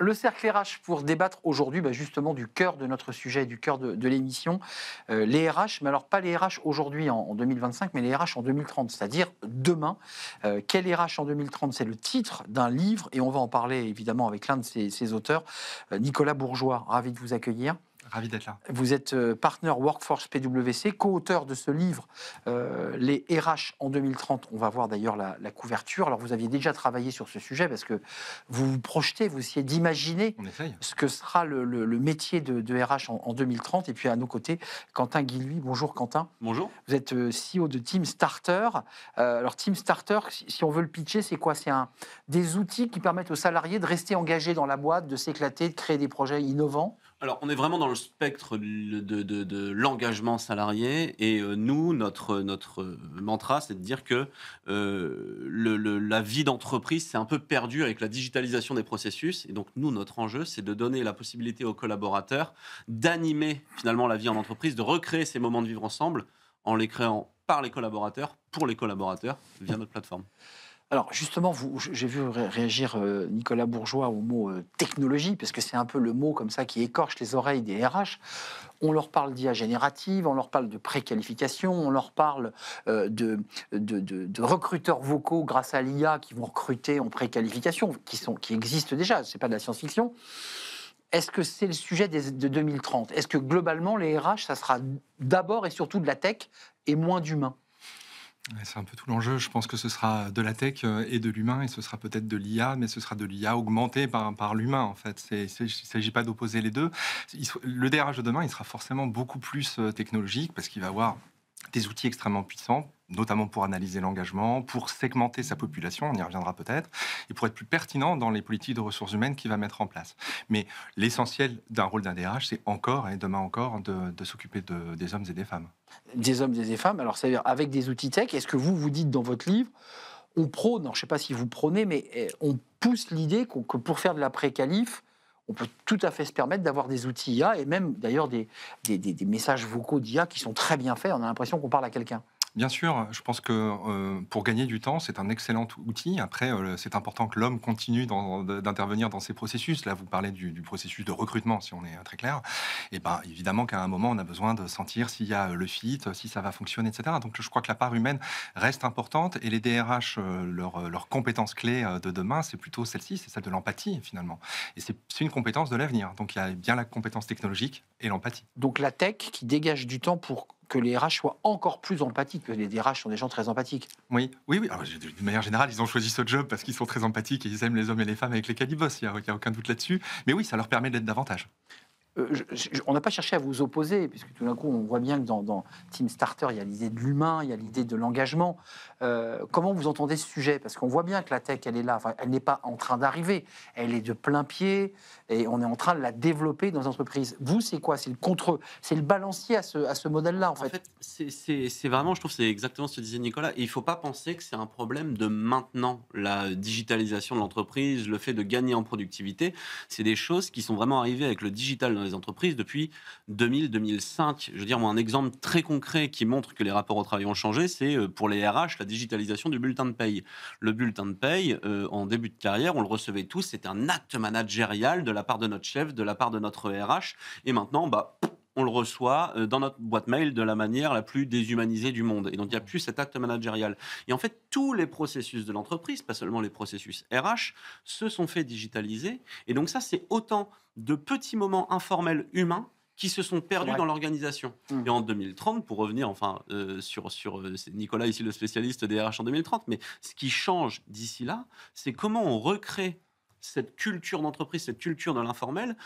Le cercle RH pour débattre aujourd'hui justement du cœur de notre sujet, du cœur de l'émission, les RH, mais alors pas les RH aujourd'hui en 2025, mais les RH en 2030, c'est-à-dire demain. Quel RH en 2030 ? C'est le titre d'un livre et on va en parler évidemment avec l'un de ses auteurs, Nicolas Bourgeois. Ravi de vous accueillir. Ravi d'être là. Vous êtes partner Workforce PwC, co-auteur de ce livre, Les RH en 2030. On va voir d'ailleurs la couverture. Alors, vous aviez déjà travaillé sur ce sujet parce que vous vous projetez, vous essayez d'imaginer On essaye. ce que sera le métier de RH en 2030. Et puis, à nos côtés, Quentin Guilluy. Bonjour, Quentin. Bonjour. Vous êtes CEO de Team Starter. Alors, Team Starter, si on veut le pitcher, c'est quoi ? C'est des outils qui permettent aux salariés de rester engagés dans la boîte, de s'éclater, de créer des projets innovants. Alors, on est vraiment dans le spectre de l'engagement salarié et nous, notre mantra, c'est de dire que la vie d'entreprise s'est un peu perdue avec la digitalisation des processus. Et donc, nous, notre enjeu, c'est de donner la possibilité aux collaborateurs d'animer finalement la vie en entreprise, de recréer ces moments de vivre ensemble en les créant par les collaborateurs, pour les collaborateurs, via notre plateforme. Alors justement, j'ai vu réagir Nicolas Bourgeois au mot technologie, parce que c'est un peu le mot comme ça qui écorche les oreilles des RH. On leur parle d'IA générative, on leur parle de préqualification, on leur parle de recruteurs vocaux grâce à l'IA qui vont recruter en préqualification, qui existent déjà, c'est pas de la science-fiction. Est-ce que c'est le sujet de 2030 ? Est-ce que globalement, les RH, ça sera d'abord et surtout de la tech et moins d'humain ? C'est un peu tout l'enjeu. Je pense que ce sera de la tech et de l'humain, et ce sera peut-être de l'IA, mais ce sera de l'IA augmentée par l'humain, en fait. Il ne s'agit pas d'opposer les deux. Le DRH de demain, il sera forcément beaucoup plus technologique, parce qu'il va avoir des outils extrêmement puissants, notamment pour analyser l'engagement, pour segmenter sa population, on y reviendra peut-être, et pour être plus pertinent dans les politiques de ressources humaines qu'il va mettre en place. Mais l'essentiel d'un rôle d'un DRH, c'est encore, et demain encore, de s'occuper des hommes et des femmes. Des hommes et des femmes, alors c'est-à-dire avec des outils tech. Est-ce que vous dites dans votre livre, on prône, je ne sais pas si vous prônez, mais on pousse l'idée que pour faire de la pré-qualif, on peut tout à fait se permettre d'avoir des outils IA et même d'ailleurs des messages vocaux d'IA qui sont très bien faits. On a l'impression qu'on parle à quelqu'un. Bien sûr, je pense que pour gagner du temps, c'est un excellent outil. Après, c'est important que l'homme continue d'intervenir dans ces processus. Là, vous parlez du processus de recrutement, si on est très clair. Et bien, évidemment qu'à un moment, on a besoin de sentir s'il y a le fit, si ça va fonctionner, etc. Donc, je crois que la part humaine reste importante. Et les DRH, leur compétence clé de demain, c'est plutôt celle-ci, c'est celle de l'empathie, finalement. Et c'est une compétence de l'avenir. Donc, il y a bien la compétence technologique et l'empathie. Donc, la tech qui dégage du temps pour que les RH soient encore plus empathiques, que les DRH sont des gens très empathiques. Oui. Alors, de manière générale, ils ont choisi ce job parce qu'ils sont très empathiques et ils aiment les hommes et les femmes avec lesquels ils bossent. Il n'y a aucun doute là-dessus. Mais oui, ça leur permet d'être davantage. On n'a pas cherché à vous opposer, puisque tout d'un coup, on voit bien que dans Team Starter, il y a l'idée de l'humain, il y a l'idée de l'engagement. Comment vous entendez ce sujet ? Parce qu'on voit bien que la tech, elle est là. Enfin, elle n'est pas en train d'arriver. Elle est de plein pied et on est en train de la développer dans les entreprises. Vous, c'est quoi ? C'est le balancier à ce modèle-là, en fait. En fait, c'est vraiment, je trouve, c'est exactement ce que disait Nicolas. Et il ne faut pas penser que c'est un problème de maintenant, la digitalisation de l'entreprise, le fait de gagner en productivité. C'est des choses qui sont vraiment arrivées avec le digital dans les entreprises depuis 2000-2005. Je veux dire, moi, un exemple très concret qui montre que les rapports au travail ont changé, c'est pour les RH, la digitalisation du bulletin de paye. Le bulletin de paye, en début de carrière, on le recevait tous, c'était un acte managérial de la part de notre chef, de la part de notre RH. Et maintenant, on le reçoit dans notre boîte mail de la manière la plus déshumanisée du monde. Et donc, il n'y a plus cet acte managérial. Et en fait, tous les processus de l'entreprise, pas seulement les processus RH, se sont fait digitaliser. Et donc, ça, c'est autant de petits moments informels humains qui se sont perdus dans l'organisation. Et en 2030, pour revenir c'est Nicolas ici le spécialiste des RH en 2030, mais ce qui change d'ici là, c'est comment on recrée cette culture d'entreprise, cette culture de l'informel,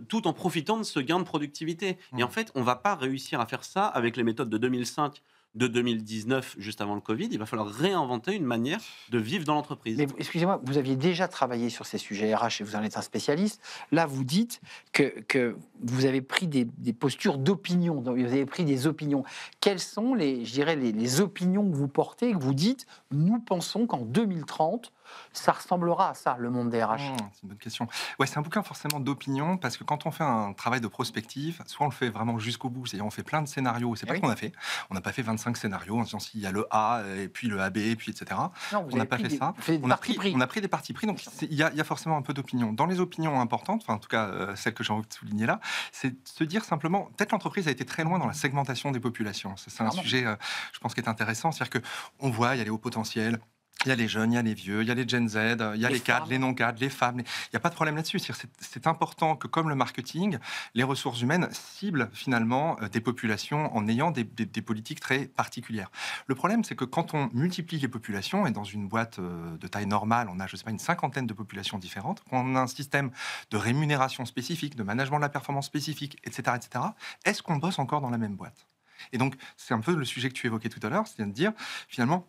tout en profitant de ce gain de productivité. Et en fait, on ne va pas réussir à faire ça avec les méthodes de 2005, de 2019, juste avant le Covid. Il va falloir réinventer une manière de vivre dans l'entreprise. Mais excusez-moi, vous aviez déjà travaillé sur ces sujets RH et vous en êtes un spécialiste. Là, vous dites que vous avez pris des postures d'opinion, vous avez pris des opinions. Quelles sont les opinions que vous portez, que vous dites, nous pensons qu'en 2030, Ça ressemblera à ça, le monde des RH. C'est une bonne question. Ouais, c'est un bouquin forcément d'opinion, parce que quand on fait un travail de prospective, soit on le fait vraiment jusqu'au bout, c'est-à-dire on fait plein de scénarios, c'est pas oui. ce qu'on a fait. On n'a pas fait 25 scénarios en disant s'il y a le A, et puis le AB, et puis etc. Non, vous On n'a avez pas pris fait ça. fait des On a partis pris, pris. on a pris des partis pris, donc il y a forcément un peu d'opinion. Dans les opinions importantes, enfin en tout cas celles que j'ai envie de souligner là, c'est de se dire simplement, peut-être l'entreprise a été très loin dans la segmentation des populations. C'est un Clairement. sujet, je pense, qui est intéressant, c'est-à-dire qu'on voit, il y a les hauts potentiels, il y a les jeunes, il y a les vieux, il y a les Gen Z, il y a les cadres, femmes. les non-cadres, les femmes. Il n'y a pas de problème là-dessus. C'est important que, comme le marketing, les ressources humaines ciblent finalement des populations en ayant des politiques très particulières. Le problème, c'est que quand on multiplie les populations, et dans une boîte de taille normale, on a, je sais pas, une cinquantaine de populations différentes, qu'on a un système de rémunération spécifique, de management de la performance spécifique, etc., est-ce qu'on bosse encore dans la même boîte ? Et donc, c'est un peu le sujet que tu évoquais tout à l'heure, c'est de dire, finalement,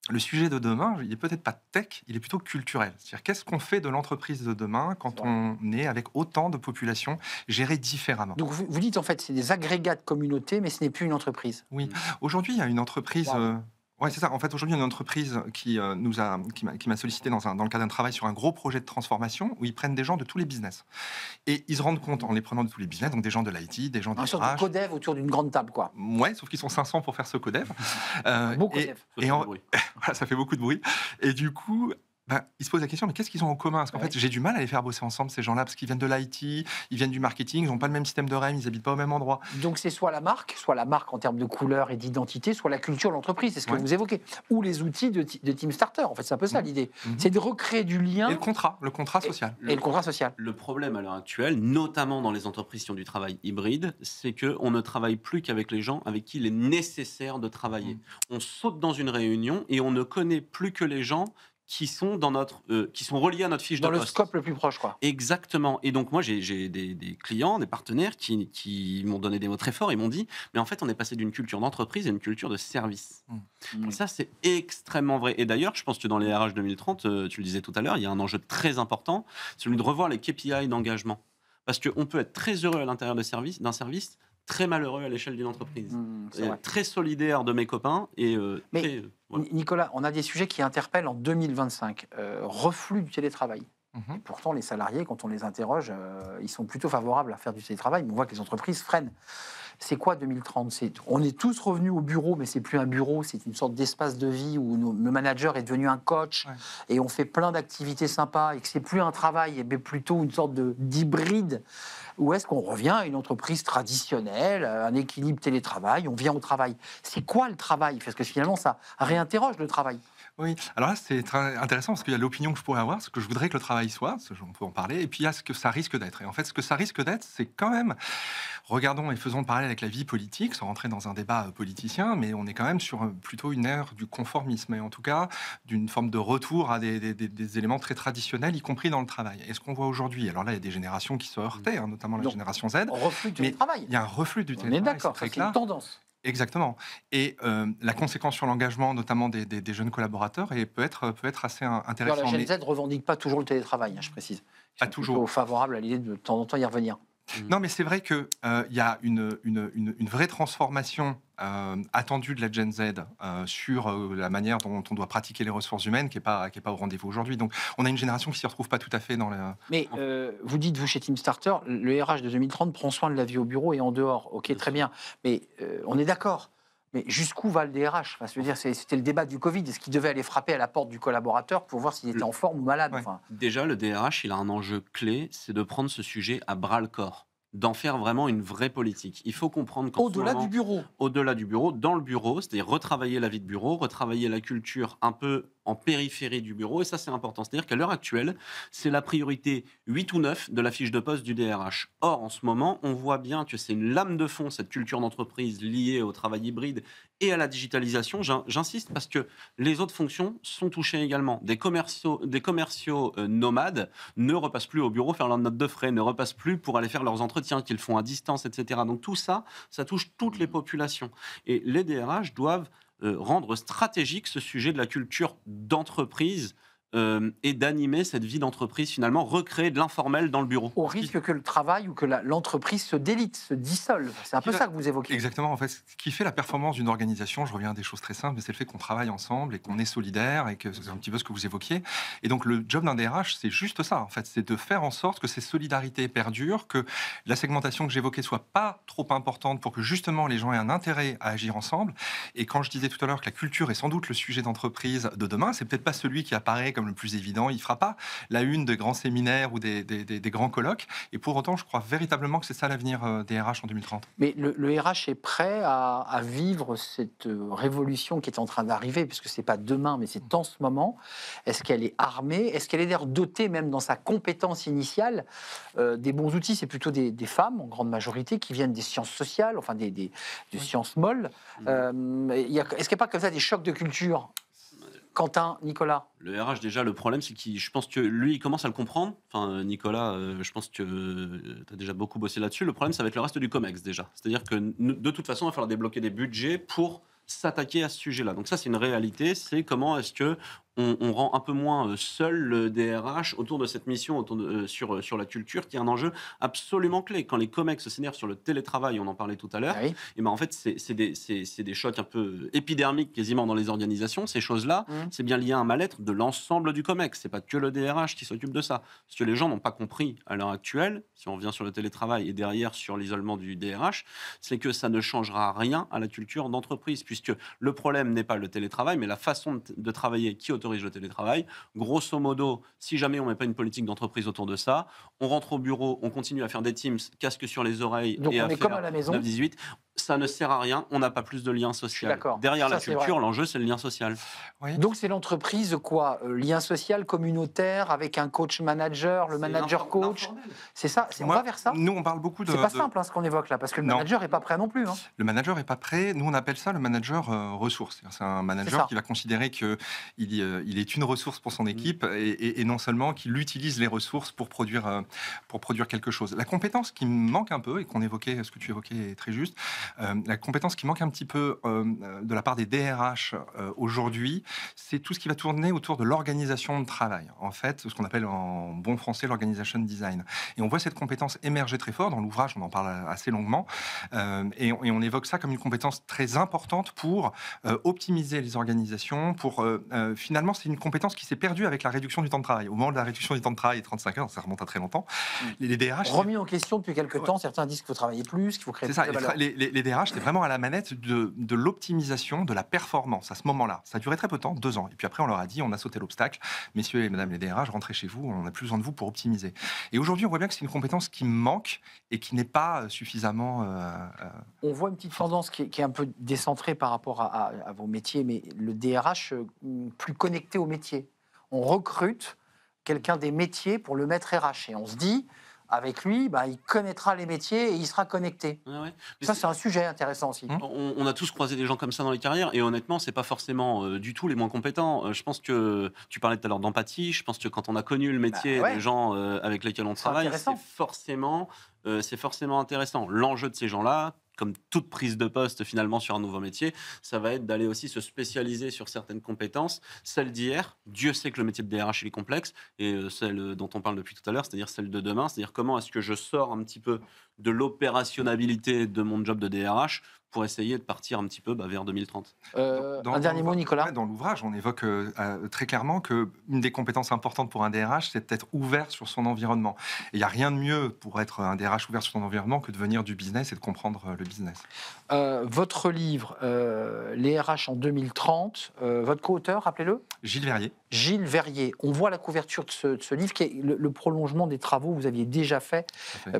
le sujet de demain, il n'est peut-être pas tech, il est plutôt culturel. C'est-à-dire, qu'est-ce qu'on fait de l'entreprise de demain quand on est avec autant de populations gérées différemment ? Donc vous dites en fait, c'est des agrégats de communautés, mais ce n'est plus une entreprise. Oui. Aujourd'hui, il y a une entreprise... Wow. Ouais, c'est ça. En fait, aujourd'hui, il y a une entreprise qui m'a sollicité dans le cadre d'un travail sur un gros projet de transformation où ils prennent des gens de tous les business. Et ils se rendent compte, en les prenant de tous les business, donc des gens de l'IT, des gens des Un sorte de RH. codev autour d'une grande table, quoi. Ouais, sauf qu'ils sont 500 pour faire ce codev. Beau codev. Voilà, ça fait beaucoup de bruit. Et du coup, ils se posent la question, mais qu'est-ce qu'ils ont en commun ? Parce qu'en fait, j'ai du mal à les faire bosser ensemble, ces gens-là, parce qu'ils viennent de l'IT, ils viennent du marketing, ils n'ont pas le même système de REM, ils n'habitent pas au même endroit. Donc c'est soit la marque en termes de couleur et d'identité, soit la culture de l'entreprise, c'est ce que Ouais. vous évoquez. Ou les outils de Team Starter, en fait, c'est un peu ça l'idée. C'est de recréer du lien Et le contrat social. et le contrat social. Le problème à l'heure actuelle, notamment dans les entreprises qui ont du travail hybride, c'est qu'on ne travaille plus qu'avec les gens avec qui il est nécessaire de travailler. On saute dans une réunion et on ne connaît plus que les gens qui sont qui sont reliés à notre fiche Dans de le poste. scope le plus proche, quoi. Exactement. Et donc moi, j'ai des clients, des partenaires qui m'ont donné des mots très forts. Ils m'ont dit, mais en fait, on est passé d'une culture d'entreprise à une culture de service. Et ça, c'est extrêmement vrai. Et d'ailleurs, je pense que dans les RH 2030, tu le disais tout à l'heure, il y a un enjeu très important, celui de revoir les KPI d'engagement. Parce qu'on peut être très heureux à l'intérieur d'un service, très malheureux à l'échelle d'une entreprise. C'est vrai. Très solidaire de mes copains et Mais très... voilà. Nicolas, on a des sujets qui interpellent en 2025. Reflux du télétravail. Mhm. Et pourtant, les salariés, quand on les interroge, ils sont plutôt favorables à faire du télétravail, mais on voit que les entreprises freinent. C'est quoi 2030 ? On est tous revenus au bureau, mais c'est plus un bureau, c'est une sorte d'espace de vie où le manager est devenu un coach et on fait plein d'activités sympas et que c'est plus un travail, mais plutôt une sorte d'hybride. Ou est-ce qu'on revient à une entreprise traditionnelle, un équilibre télétravail, on vient au travail ? C'est quoi le travail ? Parce que finalement, ça réinterroge le travail. Oui, alors là, c'est très intéressant parce qu'il y a l'opinion que je pourrais avoir, ce que je voudrais que le travail soit, on peut en parler, et puis il y a ce que ça risque d'être. Et en fait, ce que ça risque d'être, c'est quand même, regardons et faisons le parallèle avec la vie politique, sans rentrer dans un débat politicien, mais on est quand même sur plutôt une ère du conformisme, et en tout cas d'une forme de retour à des éléments très traditionnels, y compris dans le travail. Et ce qu'on voit aujourd'hui, alors là, il y a des générations qui se heurtaient, notamment la génération Z. Reflux du Mais télétravail. il y a un reflux du On est télétravail, d'accord, c'est très ça, c'est clair. une tendance. Exactement. Et la conséquence sur l'engagement, notamment des jeunes collaborateurs, peut être assez intéressant. D'ailleurs, la Gen Z ne revendique pas toujours le télétravail, je précise. Ils Pas sont toujours. plutôt favorables à l'idée de temps en temps y revenir. Non, mais c'est vrai qu'il y a une vraie transformation attendue de la Gen Z sur la manière dont on doit pratiquer les ressources humaines qui est pas au rendez-vous aujourd'hui. Donc, on a une génération qui ne s'y retrouve pas tout à fait dans le... Mais vous dites, vous, chez Team Starter, le RH de 2030 prend soin de la vie au bureau et en dehors. Ok, très bien. Mais on est d'accord. Mais jusqu'où va le DRH ? Enfin, je veux dire, c'était le débat du Covid. Est-ce qu'il devait aller frapper à la porte du collaborateur pour voir s'il était en forme ou malade ? Ouais. Enfin, Déjà, le DRH, il a un enjeu clé, c'est de prendre ce sujet à bras-le-corps, d'en faire vraiment une vraie politique. Il faut comprendre qu'en ce au-delà moment, du bureau. au-delà du bureau, dans le bureau, c'est-à-dire retravailler la vie de bureau, retravailler la culture un peu en périphérie du bureau, et ça c'est important. C'est-à-dire qu'à l'heure actuelle, c'est la priorité 8 ou 9 de la fiche de poste du DRH. Or, en ce moment, on voit bien que c'est une lame de fond, cette culture d'entreprise liée au travail hybride et à la digitalisation. J'insiste parce que les autres fonctions sont touchées également. Des commerciaux nomades ne repassent plus au bureau faire leur note de frais, ne repassent plus pour aller faire leurs entretiens qu'ils font à distance, etc. Donc tout ça, ça touche toutes les populations. Et les DRH doivent rendre stratégique ce sujet de la culture d'entreprise et d'animer cette vie d'entreprise, finalement, recréer de l'informel dans le bureau. Au risque que le travail ou que l'entreprise se délite, se dissolve. C'est un peu ça que vous évoquez. Exactement. En fait, ce qui fait la performance d'une organisation, je reviens à des choses très simples, c'est le fait qu'on travaille ensemble et qu'on est solidaire et que c'est un petit peu ce que vous évoquiez. Et donc, le job d'un DRH, c'est juste ça, en fait. C'est de faire en sorte que ces solidarités perdurent, que la segmentation que j'évoquais soit pas trop importante pour que justement les gens aient un intérêt à agir ensemble. Et quand je disais tout à l'heure que la culture est sans doute le sujet d'entreprise de demain, c'est peut-être pas celui qui apparaît comme le plus évident. Il fera pas la une des grands séminaires ou des grands colloques. Et pour autant, je crois véritablement que c'est ça l'avenir des RH en 2030. Mais le RH est prêt à vivre cette révolution qui est en train d'arriver, puisque ce n'est pas demain, mais c'est en ce moment. Est-ce qu'elle est armée? Est-ce qu'elle est d'ailleurs dotée, même dans sa compétence initiale, des bons outils? C'est plutôt des femmes, en grande majorité, qui viennent des sciences sociales, enfin des sciences molles. Est-ce qu'il n'y a pas comme ça des chocs de culture? Quentin, Nicolas? Le RH, déjà, le problème, c'est je pense que lui, il commence à le comprendre. Enfin, Nicolas, je pense que tu as déjà beaucoup bossé là-dessus. Le problème, ça va être le reste du COMEX, déjà. C'est-à-dire que, de toute façon, il va falloir débloquer des budgets pour s'attaquer à ce sujet-là. Donc ça, c'est une réalité. C'est comment est-ce que on rend un peu moins seul le DRH autour de cette mission sur la culture, qui est un enjeu absolument clé. Quand les COMEX s'énervent sur le télétravail, on en parlait tout à l'heure, Oui. et ben en fait, c'est des chocs un peu épidermiques quasiment dans les organisations. Ces choses-là, c'est bien lié à un mal-être de l'ensemble du COMEX. C'est pas que le DRH qui s'occupe de ça. Ce que les gens n'ont pas compris à l'heure actuelle, si on revient sur le télétravail et derrière sur l'isolement du DRH, c'est que ça ne changera rien à la culture d'entreprise, puisque le problème n'est pas le télétravail, mais la façon de travailler qui autorise le télétravail. Grosso modo, si jamais on ne met pas une politique d'entreprise autour de ça, on rentre au bureau, on continue à faire des Teams, casque sur les oreilles, donc et on à est faire comme à la maison. 9-18. Ça ne sert à rien, on n'a pas plus de lien social. Derrière la culture, l'enjeu, c'est le lien social. Oui. Donc c'est l'entreprise, quoi, lien social, communautaire, avec un coach manager, le manager coach. C'est ça, on va vers ça. Nous, on parle beaucoup de... C'est pas simple ce qu'on évoque là, parce que le manager n'est pas prêt non plus. Le manager n'est pas prêt. Nous, on appelle ça le manager ressource. C'est un manager qui va considérer qu'il est une ressource pour son équipe et non seulement qu'il utilise les ressources pour produire quelque chose. La compétence qui manque un peu, et qu'on évoquait, ce que tu évoquais est très juste, la compétence qui manque un petit peu de la part des DRH aujourd'hui, c'est tout ce qui va tourner autour de l'organisation de travail. En fait, ce qu'on appelle en bon français l'organisation design. Et on voit cette compétence émerger très fort. Dans l'ouvrage, on en parle assez longuement. Et on évoque ça comme une compétence très importante pour optimiser les organisations. Finalement, c'est une compétence qui s'est perdue avec la réduction du temps de travail. Au moment de la réduction du temps de travail, 35 heures, ça remonte à très longtemps. Les DRH... Remis en question depuis quelques temps. Certains disent qu'il faut travailler plus, qu'il faut créer plus de valeur. Les DRH, c'est vraiment à la manette de l'optimisation, de la performance à ce moment-là. Ça a duré très peu de temps, 2 ans. Et puis après, on leur a dit, on a sauté l'obstacle. Messieurs et mesdames les DRH, rentrez chez vous, on n'a plus besoin de vous pour optimiser. Et aujourd'hui, on voit bien que c'est une compétence qui manque et qui n'est pas suffisamment... On voit une petite tendance qui est un peu décentrée par rapport à vos métiers, mais le DRH plus connecté au métier. On recrute quelqu'un des métiers pour le mettre RH. Et on se dit... Avec lui, il connaîtra les métiers et il sera connecté. Ouais. Ça, c'est un sujet intéressant aussi. On a tous croisé des gens comme ça dans les carrières et honnêtement, c'est pas forcément du tout les moins compétents. Je pense que tu parlais tout à l'heure d'empathie. Je pense que quand on a connu le métier des gens avec lesquels on travaille, c'est forcément intéressant. L'enjeu de ces gens-là, comme toute prise de poste finalement sur un nouveau métier, ça va être d'aller aussi se spécialiser sur certaines compétences. Celle d'hier, Dieu sait que le métier de DRH il est complexe, et celle dont on parle depuis tout à l'heure, c'est-à-dire celle de demain, c'est-à-dire comment est-ce que je sors un petit peu de l'opérationnalité de mon job de DRH pour essayer de partir un petit peu vers 2030. Un dernier mot, Nicolas. Dans l'ouvrage, on évoque très clairement qu'une des compétences importantes pour un DRH, c'est d'être ouvert sur son environnement. Et il n'y a rien de mieux pour être un DRH ouvert sur son environnement que de venir du business et de comprendre le business. Votre livre, Les RH en 2030, votre co-auteur, rappelez-le ? Gilles Verrier. Gilles Verrier. On voit la couverture de ce livre qui est le prolongement des travaux que vous aviez déjà fait,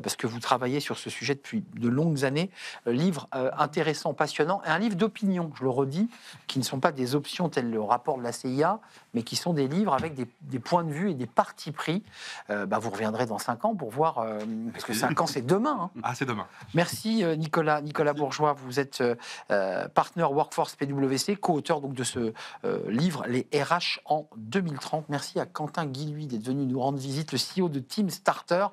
parce que vous travaillez sur ce sujet depuis de longues années. Livre intéressant, passionnant, et un livre d'opinion, je le redis, qui ne sont pas des options telles le rapport de la CIA, mais qui sont des livres avec des points de vue et des partis pris. Vous reviendrez dans 5 ans pour voir, parce que 5 ans c'est demain. Ah, c'est demain. Merci Nicolas Bourgeois, vous êtes partner Workforce PwC, co-auteur donc de ce livre, Les RH en 2030. Merci à Quentin Guilluy d'être venu nous rendre visite, le CEO de Team Starter,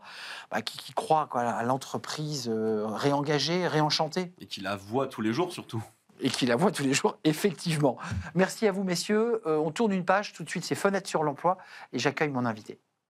qui croit à l'entreprise réengagée, réenchantée. Et qui la voit tous les jours surtout. Et qui la voit tous les jours, effectivement. Merci à vous, messieurs. On tourne une page. Tout de suite, c'est Fenêtre sur l'emploi. Et j'accueille mon invité.